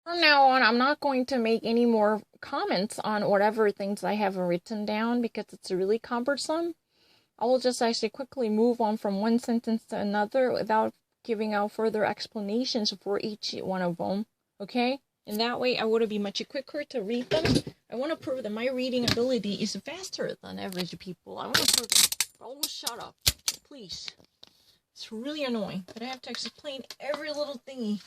From now on, I'm not going to make any more comments on whatever things I have written down because it's really cumbersome. I will just actually quickly move on from one sentence to another without giving out further explanations for each one of them. Okay? And that way I would be much quicker to read them. I want to prove that my reading ability is faster than average people. I want to prove it. Oh, shut up. Please. It's really annoying that I have to explain every little thingy.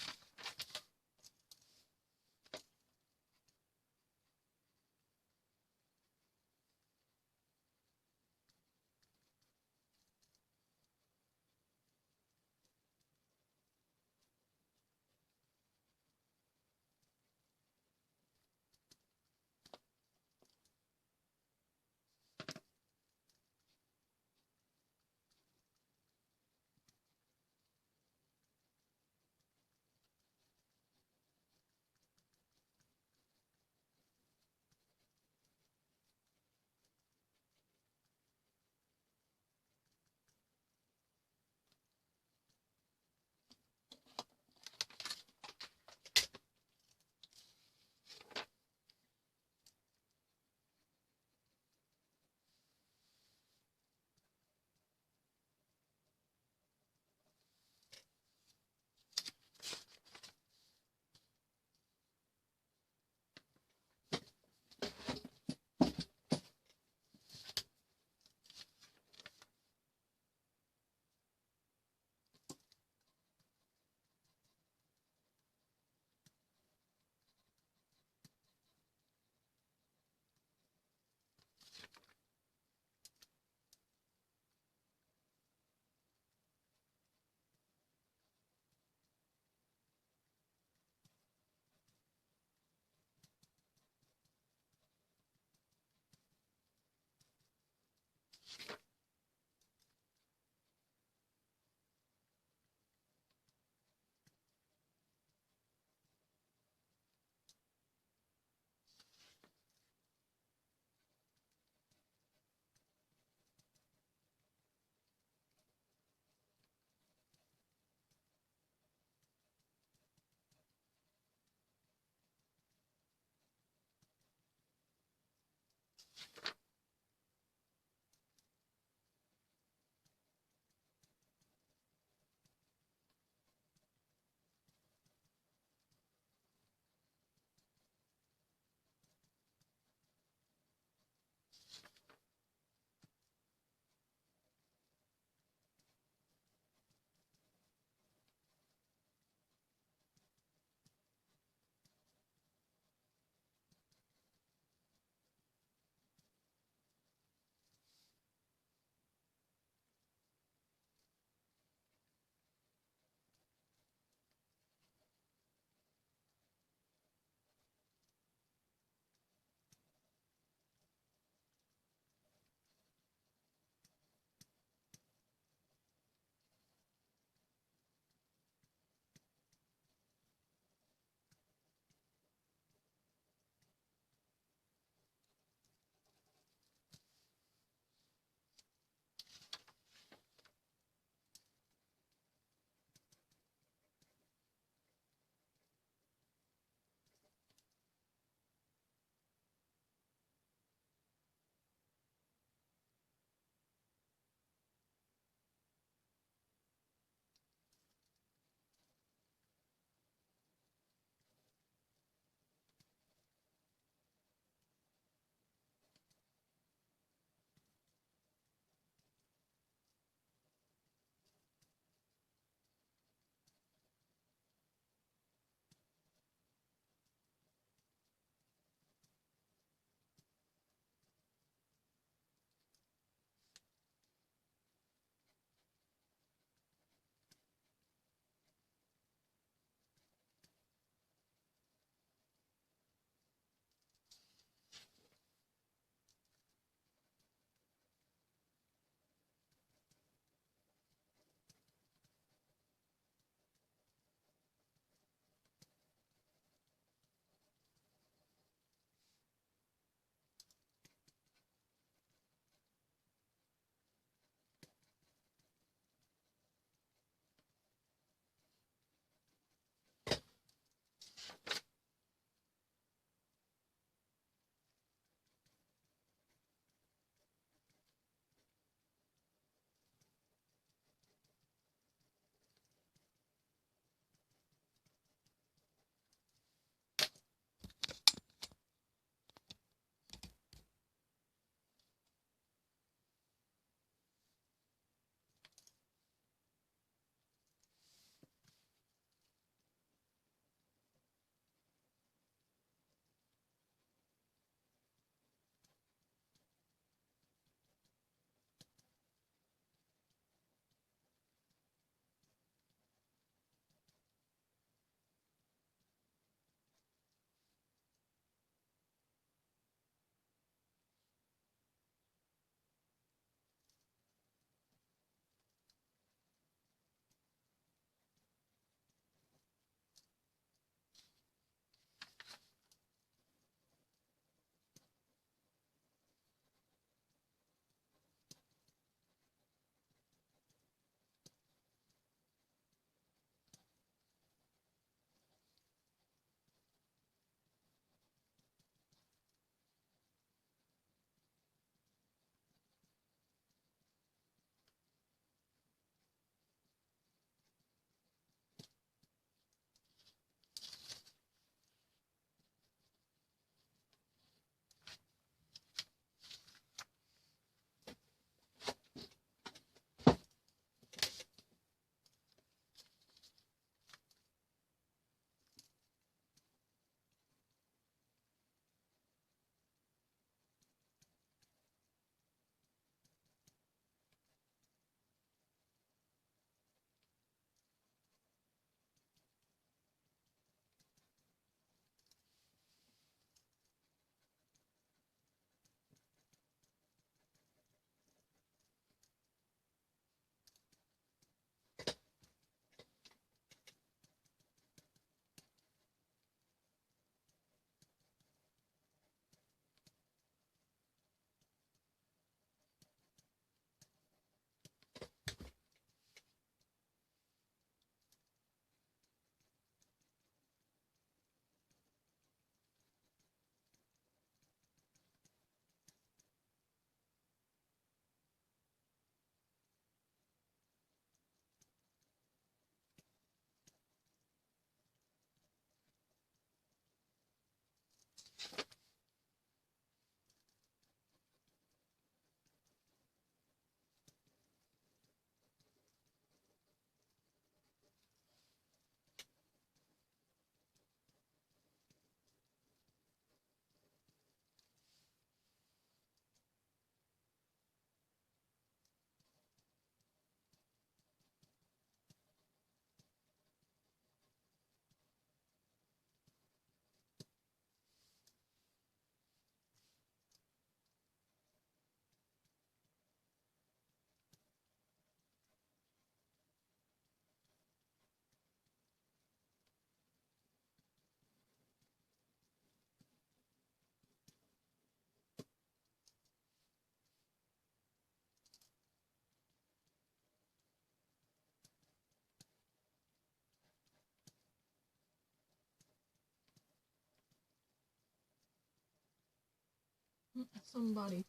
somebody.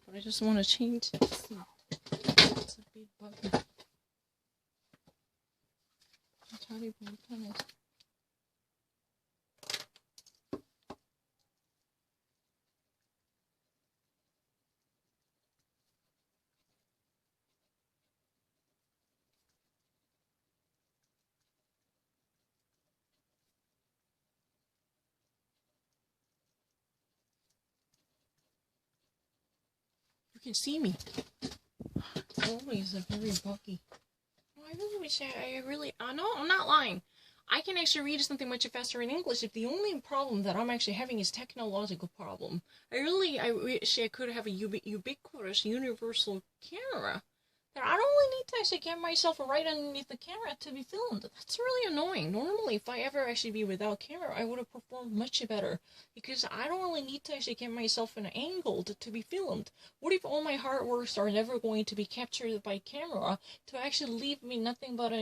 But I just want to change it. See, it's a big button. 자리 불편해서. You can see me. It's always a very buggy. I really wish no, I'm not lying. I can actually read something much faster in English if the only problem that I'm actually having is technological problem. I wish I could have a ubiquitous universal camera. That I don't really need to actually get myself right underneath the camera to be filmed. That's really annoying. Normally, if I ever actually be without camera, I would have performed much better. Because I don't really need to actually get myself in an angle to be filmed. What if all my hard works are never going to be captured by camera to actually leave me nothing but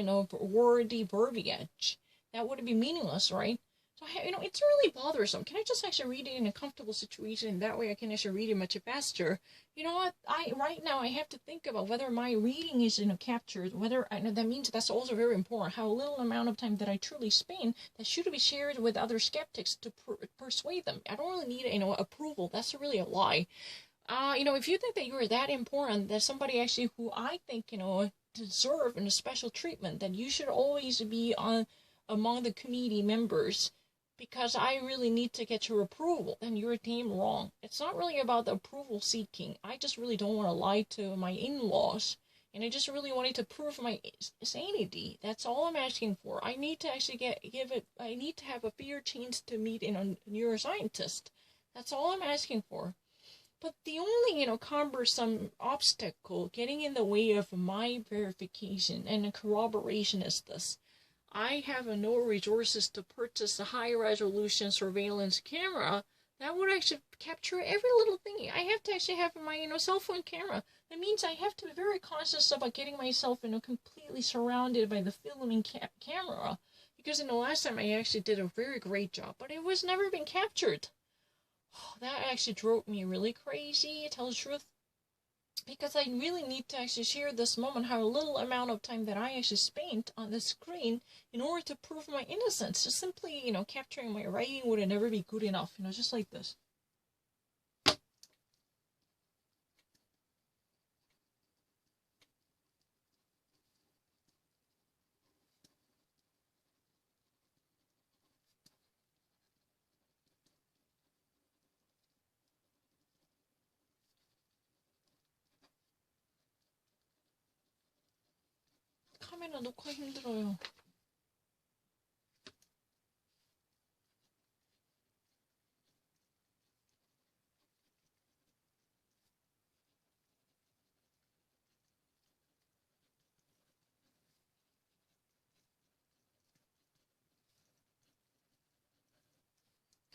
wordy verbiage? That would be meaningless, right? So, it's really bothersome. Can I just actually read it in a comfortable situation? That way I can actually read it much faster. You know what? Right now I have to think about whether my reading is captured. Whether I know that means that's also very important. How little amount of time that I truly spend that should be shared with other skeptics to persuade them. I don't really need approval. That's really a lie. If you think that you're that important, that somebody actually who I think deserve a special treatment, then you should always be among the committee members. Because I really need to get your approval, and you're damn wrong. It's not really about the approval seeking. I just really don't want to lie to my in-laws. And I just really wanted to prove my sanity. That's all I'm asking for. I need to actually I need to have a fair chance to meet a neuroscientist. That's all I'm asking for. But the only, cumbersome obstacle getting in the way of my verification and corroboration is this. I have no resources to purchase a high-resolution surveillance camera that would actually capture every little thing. I have to actually have my, cell phone camera. That means I have to be very conscious about getting myself, completely surrounded by the filming camera. Because, last time I actually did a very great job, but it was never been captured. Oh, that actually drove me really crazy, to tell the truth. Because I really need to actually share this moment, how little amount of time that I actually spent on the screen in order to prove my innocence. Just simply, capturing my writing would never be good enough, just like this. 카메라 녹화 힘들어요.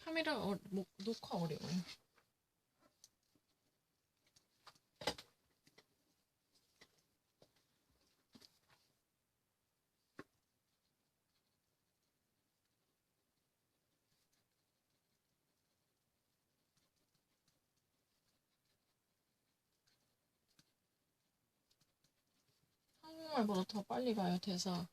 카메라 녹화 어려워요. 한국말보다 더 빨리 가요, 대사.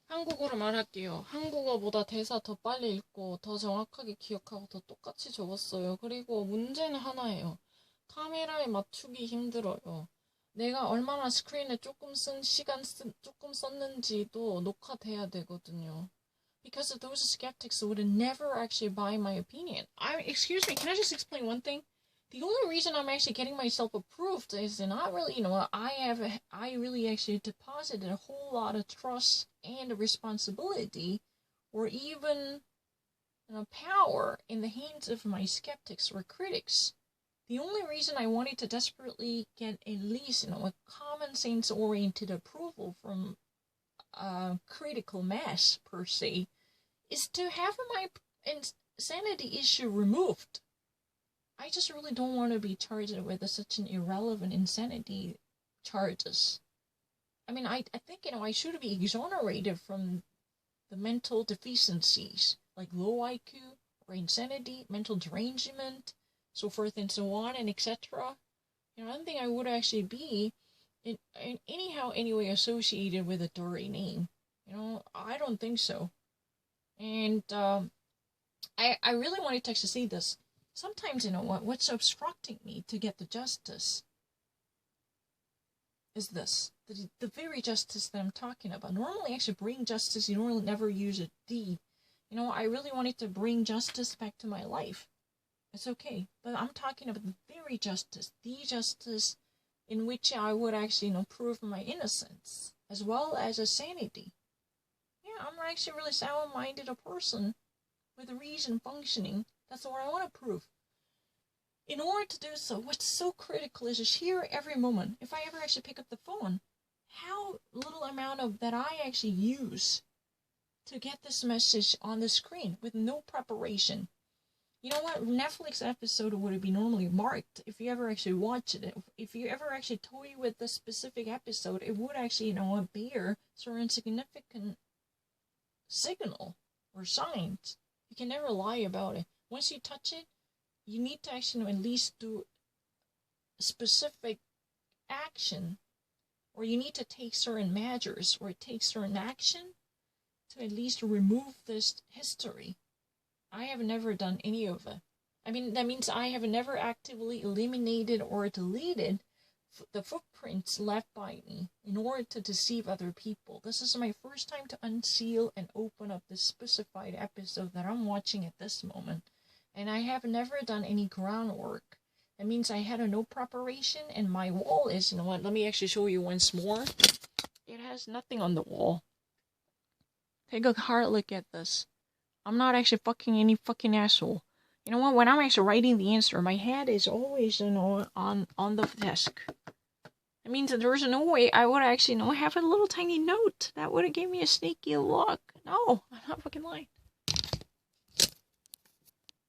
한국어로 말할게요. 한국어보다 대사 더 빨리 읽고 더 정확하게 기억하고 더 똑같이 적었어요. 그리고 문제는 하나예요. 카메라에 맞추기 힘들어요. 내가 얼마나 스크린에 조금 썼는지도 녹화돼야 되거든요. Because those skeptics would never actually buy my opinion. Excuse me, can I just explain one thing? The only reason I'm actually getting myself approved is not really, I really actually deposited a whole lot of trust and responsibility, or even, power in the hands of my skeptics or critics. The only reason I wanted to desperately get at least, a common sense oriented approval from critical mass per se, is to have my insanity issue removed. I just really don't want to be charged with such an irrelevant insanity charges. I mean, I think, I should be exonerated from the mental deficiencies, like low IQ, or insanity, mental derangement, so forth and so on, and etc. I don't think I would actually be anyhow, anyway, associated with a dirty name. I don't think so. And I really wanted to actually say this. Sometimes, what's obstructing me to get the justice is this. The very justice that I'm talking about. Normally, actually bring justice, you normally never use a deed. I really wanted to bring justice back to my life. It's okay. But I'm talking about the very justice. The justice in which I would actually, prove my innocence. As well as a sanity. Yeah, I'm actually really sound-minded a person. With reason functioning. That's what I want to prove. In order to do so, what's so critical is just here every moment. If I ever actually pick up the phone, how little amount of that I actually use to get this message on the screen with no preparation. You know what? Netflix episode would be normally marked if you ever actually watched it. If you ever actually toy with the specific episode, it would actually, bear certain significant signal or signs. You can never lie about it. Once you touch it, you need to actually at least do specific action, or you need to take certain measures or take certain action to at least remove this history. I have never done any of it. I mean, that means I have never actively eliminated or deleted the footprints left by me in order to deceive other people. This is my first time to unseal and open up this specified episode that I'm watching at this moment. And I have never done any groundwork. That means I had no preparation, and my wall is, let me actually show you once more. It has nothing on the wall. Take a hard look at this. I'm not actually fucking any fucking asshole. You know what? When I'm actually writing the answer, my head is always, on the desk. That means that there's no way I would actually, have a little tiny note that would have given me a sneaky look. No, I'm not fucking lying.